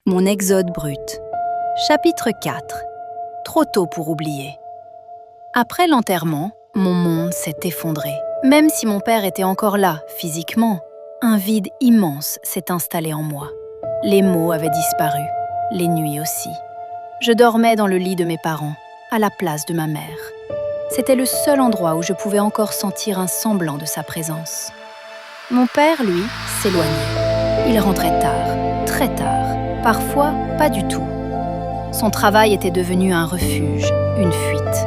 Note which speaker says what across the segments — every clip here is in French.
Speaker 1: Mon exode brut. Chapitre 4. Trop tôt pour oublier. Après l'enterrement, mon monde s'est effondré. Même si mon père était encore là, physiquement, un vide immense s'est installé en moi. Les mots avaient disparu, les nuits aussi. Je dormais dans le lit de mes parents, à la place de ma mère. C'était le seul endroit où je pouvais encore sentir un semblant de sa présence. Mon père, lui, s'éloignait. Il rentrait tard, très tard. Parfois, pas du tout. Son travail était devenu un refuge, une fuite.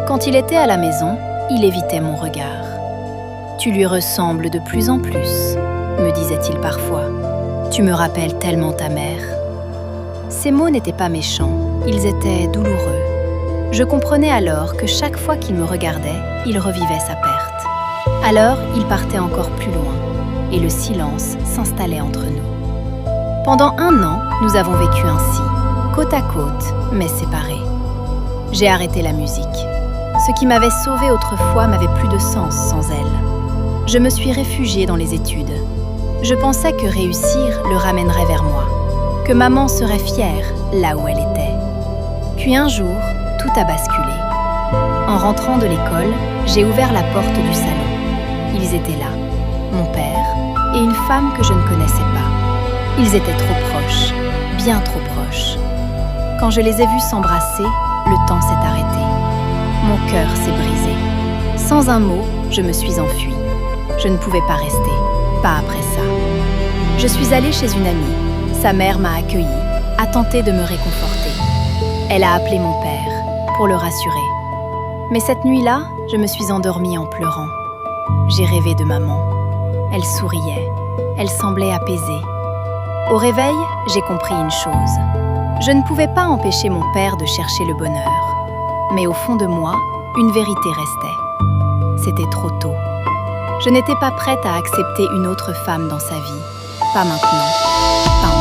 Speaker 1: Quand il était à la maison, il évitait mon regard. « Tu lui ressembles de plus en plus », me disait-il parfois. « Tu me rappelles tellement ta mère. » Ces mots n'étaient pas méchants, ils étaient douloureux. Je comprenais alors que chaque fois qu'il me regardait, il revivait sa perte. Alors, il partait encore plus loin, et le silence s'installait entre nous. Pendant 1 an, nous avons vécu ainsi, côte à côte, mais séparés. J'ai arrêté la musique. Ce qui m'avait sauvée autrefois m'avait plus de sens sans elle. Je me suis réfugiée dans les études. Je pensais que réussir le ramènerait vers moi, que maman serait fière là où elle était. Puis un jour, tout a basculé. En rentrant de l'école, j'ai ouvert la porte du salon. Ils étaient là, mon père et une femme que je ne connaissais pas. Ils étaient trop proches, bien trop proches. Quand je les ai vus s'embrasser, le temps s'est arrêté. Mon cœur s'est brisé. Sans un mot, je me suis enfuie. Je ne pouvais pas rester, pas après ça. Je suis allée chez une amie. Sa mère m'a accueillie, a tenté de me réconforter. Elle a appelé mon père, pour le rassurer. Mais cette nuit-là, je me suis endormie en pleurant. J'ai rêvé de maman. Elle souriait, elle semblait apaisée. Au réveil, j'ai compris une chose. Je ne pouvais pas empêcher mon père de chercher le bonheur. Mais au fond de moi, une vérité restait. C'était trop tôt. Je n'étais pas prête à accepter une autre femme dans sa vie. Pas maintenant. Pas